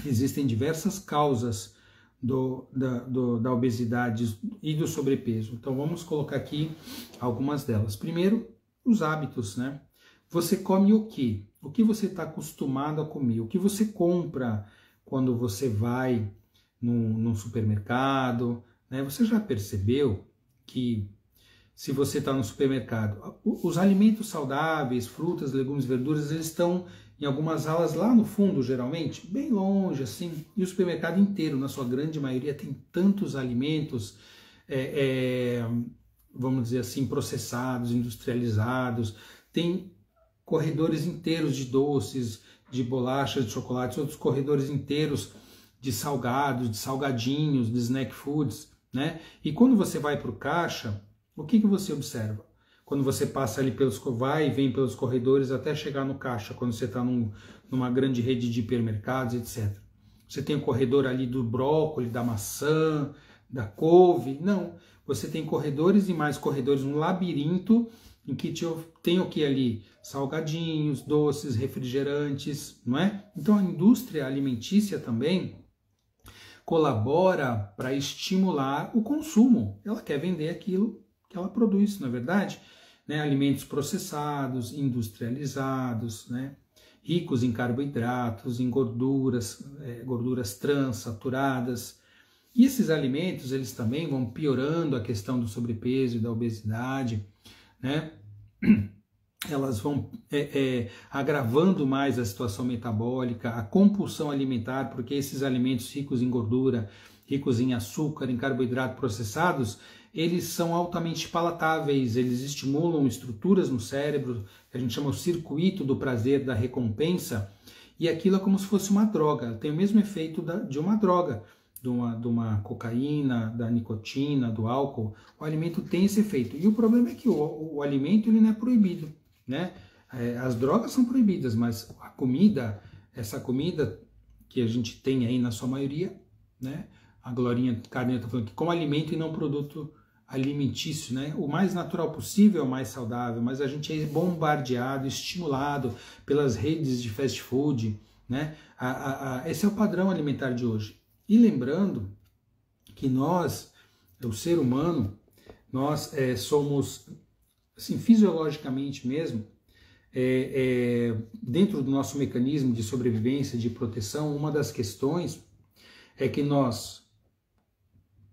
Existem diversas causas da obesidade e do sobrepeso. Então vamos colocar aqui algumas delas. Primeiro, os hábitos, né? Você come o quê? O que você está acostumado a comer? O que você compra quando você vai num supermercado, né? Você já percebeu que se você está no supermercado, os alimentos saudáveis, frutas, legumes, verduras, eles estão em algumas alas lá no fundo, geralmente, bem longe, assim, e o supermercado inteiro, na sua grande maioria, tem tantos alimentos, vamos dizer assim, processados, industrializados, tem corredores inteiros de doces, de bolachas, de chocolates, outros corredores inteiros de salgados, de salgadinhos, de snack foods, né? E quando você vai para o caixa, o que você observa? Quando você passa ali vai e vem pelos corredores até chegar no caixa, quando você está numa grande rede de hipermercados, etc. Você tem o corredor ali do brócolis, da maçã, da couve. Não, você tem corredores e mais corredores, um labirinto em que tem o que ali? Salgadinhos, doces, refrigerantes, não é? Então a indústria alimentícia também colabora para estimular o consumo. Ela quer vender aquilo que ela produz, na verdade, né? Alimentos processados, industrializados, né? Ricos em carboidratos, em gorduras, gorduras trans, saturadas. E esses alimentos, eles também vão piorando a questão do sobrepeso e da obesidade, né? Elas vão agravando mais a situação metabólica, a compulsão alimentar, porque esses alimentos ricos em gordura, ricos em açúcar, em carboidrato processados, eles são altamente palatáveis, eles estimulam estruturas no cérebro, que a gente chama o circuito do prazer, da recompensa, e aquilo é como se fosse uma droga, tem o mesmo efeito de uma droga, de uma cocaína, da nicotina, do álcool. O alimento tem esse efeito, e o problema é que o alimento ele não é proibido, né? As drogas são proibidas, mas a comida, essa comida que a gente tem aí na sua maioria, né? A Glorinha Carneiro está falando que como alimento e não produto alimentício, né? O mais natural possível é o mais saudável, mas a gente é bombardeado, estimulado pelas redes de fast food, né? Esse é o padrão alimentar de hoje. E lembrando que nós, o ser humano, nós somos, assim, fisiologicamente mesmo, dentro do nosso mecanismo de sobrevivência, de proteção, uma das questões é que nós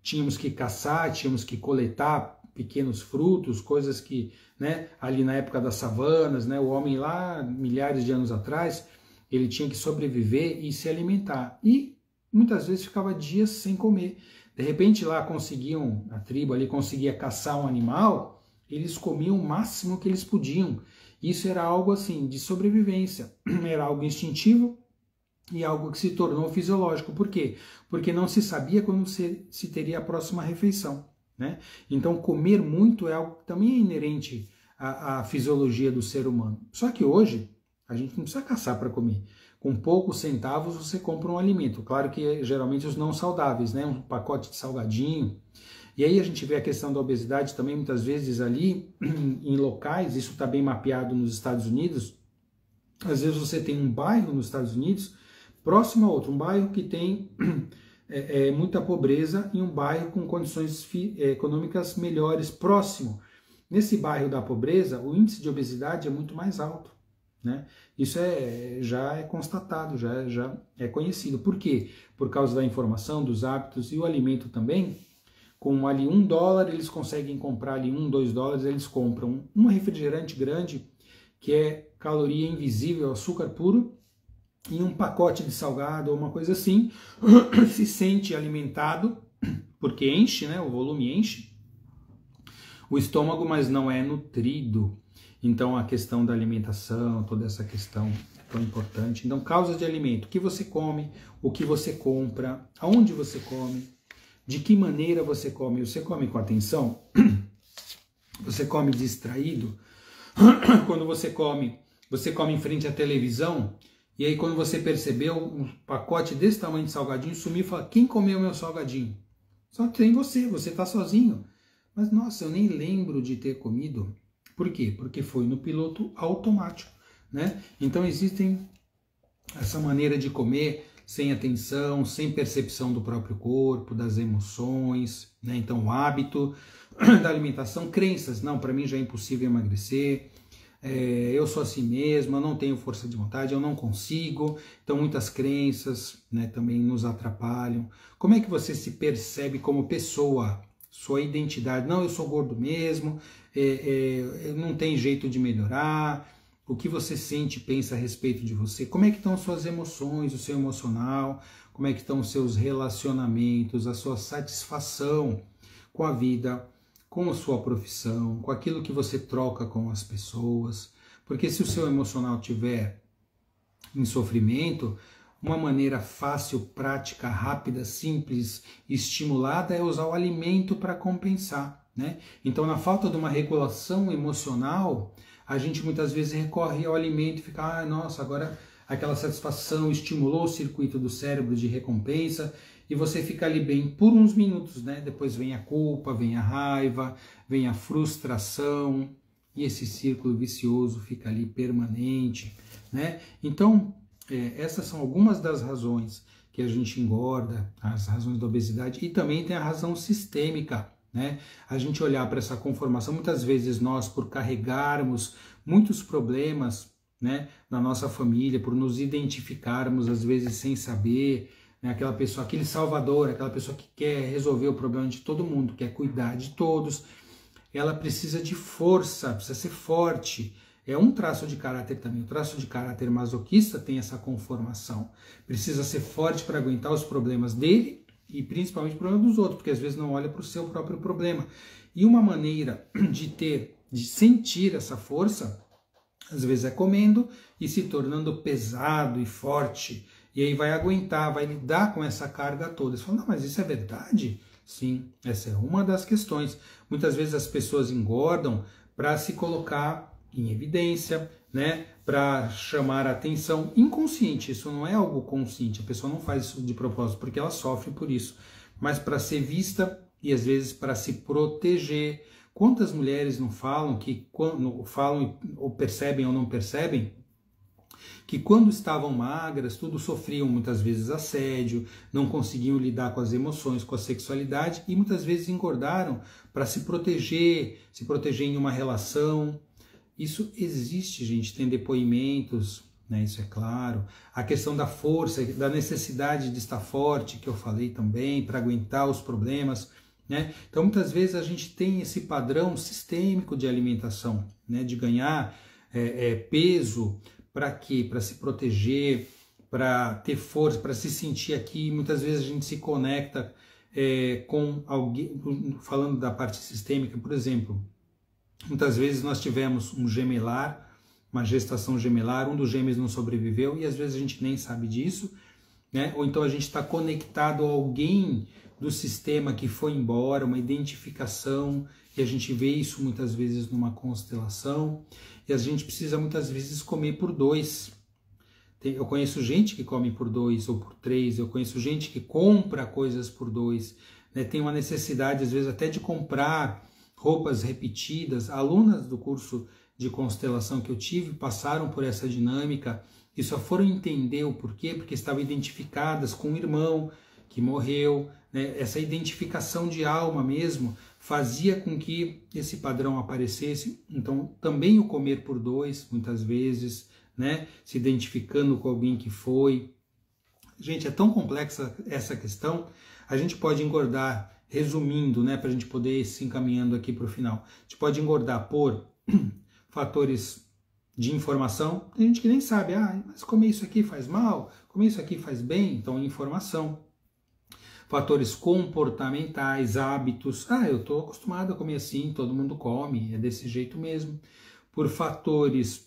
tínhamos que caçar, tínhamos que coletar pequenos frutos, coisas que, né, ali na época das savanas, né, o homem lá, milhares de anos atrás, ele tinha que sobreviver e se alimentar. E muitas vezes ficava dias sem comer. De repente lá a tribo ali conseguia caçar um animal, eles comiam o máximo que eles podiam. Isso era algo assim, de sobrevivência, era algo instintivo e algo que se tornou fisiológico. Por quê? Porque não se sabia quando se teria a próxima refeição, né? Então comer muito é algo que também é inerente à fisiologia do ser humano. Só que hoje a gente não precisa caçar para comer. Com poucos centavos você compra um alimento. Claro que geralmente os não saudáveis, né? Um pacote de salgadinho. E aí a gente vê a questão da obesidade também muitas vezes ali em locais, isso está bem mapeado nos Estados Unidos. Às vezes você tem um bairro nos Estados Unidos próximo a outro, um bairro que tem muita pobreza e um bairro com condições econômicas melhores próximo. Nesse bairro da pobreza, o índice de obesidade é muito mais alto, né? Isso já é constatado, já é conhecido. Por quê? Por causa da informação, dos hábitos e o alimento também. Com ali $1, eles conseguem comprar ali $2, eles compram um refrigerante grande, que é caloria invisível, açúcar puro, e um pacote de salgado ou uma coisa assim, se sente alimentado, porque enche, né? O volume enche o estômago, mas não é nutrido. Então a questão da alimentação, toda essa questão é tão importante. Então, causas de alimento: o que você come, o que você compra, aonde você come, de que maneira você come. Você come com atenção? Você come distraído? Quando você come em frente à televisão, e aí quando você percebeu um pacote desse tamanho de salgadinho, sumiu e fala: quem comeu meu salgadinho? Só tem você está sozinho. Mas nossa, eu nem lembro de ter comido. Por quê? Porque foi no piloto automático, né? Então existem essa maneira de comer sem atenção, sem percepção do próprio corpo, das emoções, né? Então o hábito da alimentação, crenças: não, para mim já é impossível emagrecer, eu sou assim mesmo, eu não tenho força de vontade, eu não consigo. Então muitas crenças, né, também nos atrapalham. Como é que você se percebe como pessoa? Sua identidade: não, eu sou gordo mesmo, não tem jeito de melhorar. O que você sente e pensa a respeito de você? Como é que estão suas emoções, o seu emocional? Como é que estão os seus relacionamentos, a sua satisfação com a vida, com a sua profissão, com aquilo que você troca com as pessoas? Porque se o seu emocional tiver em sofrimento, uma maneira fácil, prática, rápida, simples, estimulada é usar o alimento para compensar, né? Então, na falta de uma regulação emocional, a gente muitas vezes recorre ao alimento e fica: nossa, agora aquela satisfação estimulou o circuito do cérebro de recompensa, e você fica ali bem por uns minutos, né? Depois vem a culpa, vem a raiva, vem a frustração, e esse círculo vicioso fica ali permanente, né? Então, essas são algumas das razões que a gente engorda, as razões da obesidade, e também tem a razão sistêmica, né? A gente olhar para essa conformação, muitas vezes nós, por carregarmos muitos problemas, né, na nossa família, por nos identificarmos às vezes sem saber, né, aquela pessoa, aquele salvador, aquela pessoa que quer resolver o problema de todo mundo, quer cuidar de todos, ela precisa de força, precisa ser forte. É um traço de caráter também. O traço de caráter masoquista tem essa conformação. Precisa ser forte para aguentar os problemas dele e principalmente o problema dos outros, porque às vezes não olha para o seu próprio problema. E uma maneira de sentir essa força, às vezes é comendo e se tornando pesado e forte. E aí vai aguentar, vai lidar com essa carga toda. Você fala: não, mas isso é verdade? Sim, essa é uma das questões. Muitas vezes as pessoas engordam para se colocar em evidência, né, para chamar a atenção, inconsciente. Isso não é algo consciente, a pessoa não faz isso de propósito porque ela sofre por isso, mas para ser vista e às vezes para se proteger. Quantas mulheres não falam que falam ou percebem ou não percebem que quando estavam magras, tudo sofriam muitas vezes assédio, não conseguiam lidar com as emoções, com a sexualidade, e muitas vezes engordaram para se proteger em uma relação. Isso existe, gente, tem depoimentos, né, isso é claro. A questão da força, da necessidade de estar forte, que eu falei também, para aguentar os problemas, né? Então, muitas vezes a gente tem esse padrão sistêmico de alimentação, né, de ganhar peso, para quê? Para se proteger, para ter força, para se sentir aqui. Muitas vezes a gente se conecta com alguém, falando da parte sistêmica, por exemplo, muitas vezes nós tivemos um gemelar, uma gestação gemelar, um dos gêmeos não sobreviveu e às vezes a gente nem sabe disso, né? Ou então a gente está conectado a alguém do sistema que foi embora, uma identificação, e a gente vê isso muitas vezes numa constelação, e a gente precisa muitas vezes comer por dois. Eu conheço gente que come por 2 ou por 3, eu conheço gente que compra coisas por 2, né? Tem uma necessidade às vezes até de comprar roupas repetidas. Alunas do curso de constelação que eu tive passaram por essa dinâmica e só foram entender o porquê, porque estavam identificadas com um irmão que morreu, né? Essa identificação de alma mesmo fazia com que esse padrão aparecesse. Então também o comer por 2, muitas vezes, né, se identificando com alguém que foi. Gente, é tão complexa essa questão, a gente pode engordar, resumindo, né, para a gente poder ir se encaminhando aqui para o final, a gente pode engordar por fatores de informação. Tem gente que nem sabe, mas comer isso aqui faz mal, comer isso aqui faz bem, então informação. Fatores comportamentais, hábitos, eu estou acostumado a comer assim, todo mundo come, é desse jeito mesmo. Por fatores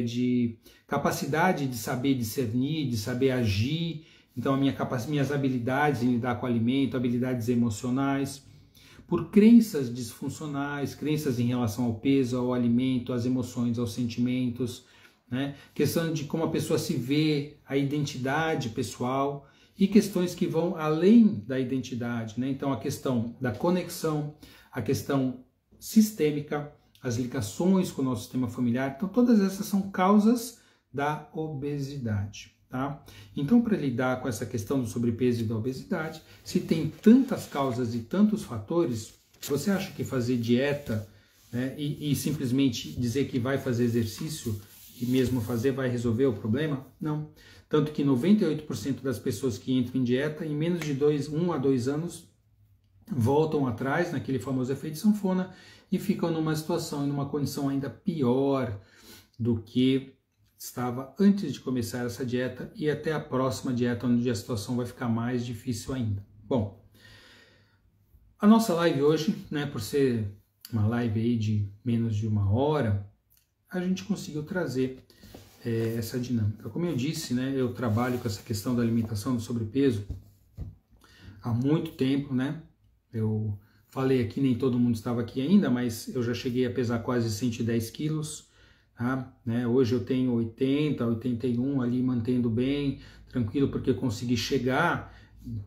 de capacidade de saber discernir, de saber agir, então minhas habilidades em lidar com o alimento, habilidades emocionais, por crenças disfuncionais, crenças em relação ao peso, ao alimento, às emoções, aos sentimentos, né? Questão de como a pessoa se vê, a identidade pessoal e questões que vão além da identidade, né? Então a questão da conexão, a questão sistêmica, as ligações com o nosso sistema familiar. Então todas essas são causas da obesidade, tá? Então, para lidar com essa questão do sobrepeso e da obesidade, se tem tantas causas e tantos fatores, você acha que fazer dieta, né, e simplesmente dizer que vai fazer exercício e mesmo fazer vai resolver o problema? Não. Tanto que 98% das pessoas que entram em dieta, em menos de 1 a 2 anos, voltam atrás naquele famoso efeito sanfona e ficam numa situação, numa condição ainda pior do que estava antes de começar essa dieta e até a próxima dieta, onde a situação vai ficar mais difícil ainda. Bom, a nossa live hoje, né, por ser uma live aí de menos de 1 hora, a gente conseguiu trazer essa dinâmica. Como eu disse, né, eu trabalho com essa questão da alimentação, do sobrepeso há muito tempo, né? Eu falei aqui, nem todo mundo estava aqui ainda, mas eu já cheguei a pesar quase 110 quilos, tá? Né? Hoje eu tenho 80, 81 ali, mantendo bem, tranquilo, porque eu consegui chegar,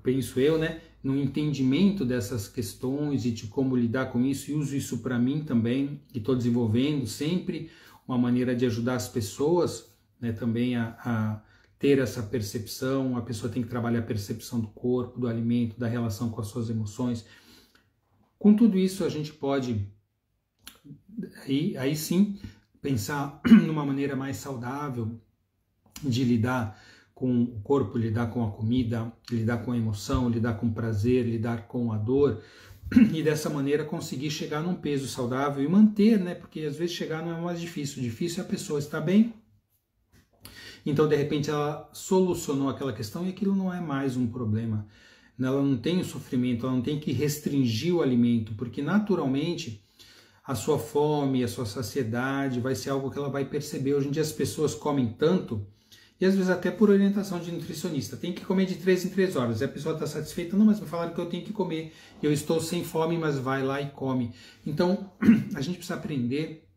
penso eu, né, no entendimento dessas questões e de como lidar com isso, e uso isso para mim também, e estou desenvolvendo sempre uma maneira de ajudar as pessoas, né, também a ter essa percepção. A pessoa tem que trabalhar a percepção do corpo, do alimento, da relação com as suas emoções. Com tudo isso a gente pode aí sim pensar numa maneira mais saudável de lidar com o corpo, lidar com a comida, lidar com a emoção, lidar com o prazer, lidar com a dor, e dessa maneira conseguir chegar num peso saudável e manter, né? Porque às vezes chegar não é o mais difícil, o difícil é a pessoa estar bem. Então, de repente, ela solucionou aquela questão e aquilo não é mais um problema. Ela não tem o sofrimento, ela não tem que restringir o alimento, porque naturalmente a sua fome, a sua saciedade vai ser algo que ela vai perceber. Hoje em dia as pessoas comem tanto, e às vezes até por orientação de nutricionista, tem que comer de 3 em 3 horas. E a pessoa está satisfeita, não, mas me falaram que eu tenho que comer, eu estou sem fome, mas vai lá e come. Então, a gente precisa aprender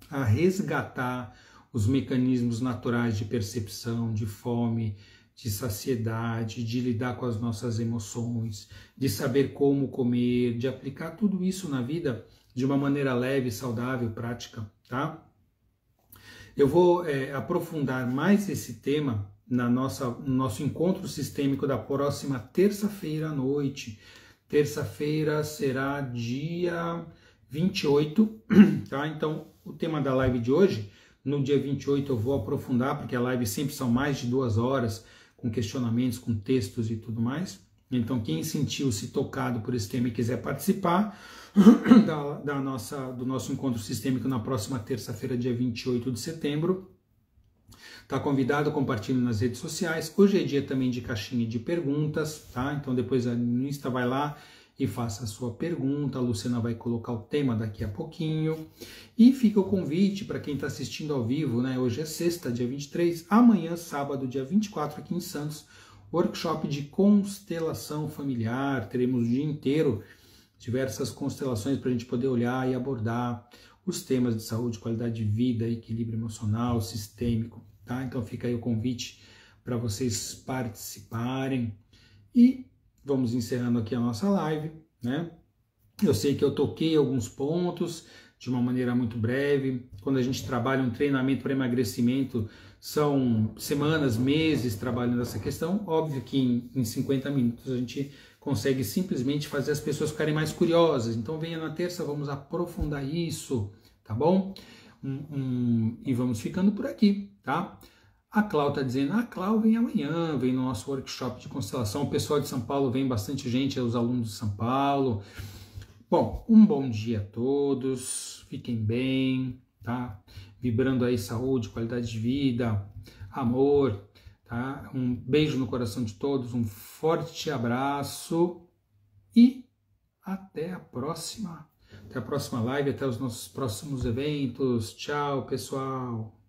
a resgatar os mecanismos naturais de percepção, de fome, de saciedade, de lidar com as nossas emoções, de saber como comer, de aplicar tudo isso na vida de uma maneira leve, saudável, prática, tá? Eu vou aprofundar mais esse tema no nosso encontro sistêmico da próxima terça-feira à noite. Terça-feira será dia 28, tá? Então, o tema da live de hoje. No dia 28 eu vou aprofundar, porque a live sempre são mais de 2 horas, com questionamentos, com textos e tudo mais. Então, quem sentiu-se tocado por esse tema e quiser participar do nosso encontro sistêmico na próxima terça-feira, dia 28 de setembro, está convidado, compartilhe nas redes sociais. Hoje é dia também de caixinha de perguntas, tá? Então depois no Insta vai lá e faça a sua pergunta. A Luciana vai colocar o tema daqui a pouquinho. E fica o convite para quem está assistindo ao vivo, né? Hoje é sexta, dia 23. Amanhã, sábado, dia 24, aqui em Santos, workshop de constelação familiar. Teremos o dia inteiro diversas constelações para a gente poder olhar e abordar os temas de saúde, qualidade de vida, equilíbrio emocional, sistêmico. Tá? Então fica aí o convite para vocês participarem e vamos encerrando aqui a nossa live, né? Eu sei que eu toquei alguns pontos de uma maneira muito breve. Quando a gente trabalha um treinamento para emagrecimento, são semanas, meses trabalhando essa questão. Óbvio que em 50 minutos a gente consegue simplesmente fazer as pessoas ficarem mais curiosas. Então venha na terça, vamos aprofundar isso, tá bom? E vamos ficando por aqui, tá? A Clau está dizendo, a Clau vem amanhã, vem no nosso workshop de constelação. O pessoal de São Paulo vem bastante gente, os alunos de São Paulo. Bom, um bom dia a todos, fiquem bem, tá? Vibrando aí saúde, qualidade de vida, amor, tá? Um beijo no coração de todos, um forte abraço e até a próxima. Até a próxima live, até os nossos próximos eventos. Tchau, pessoal!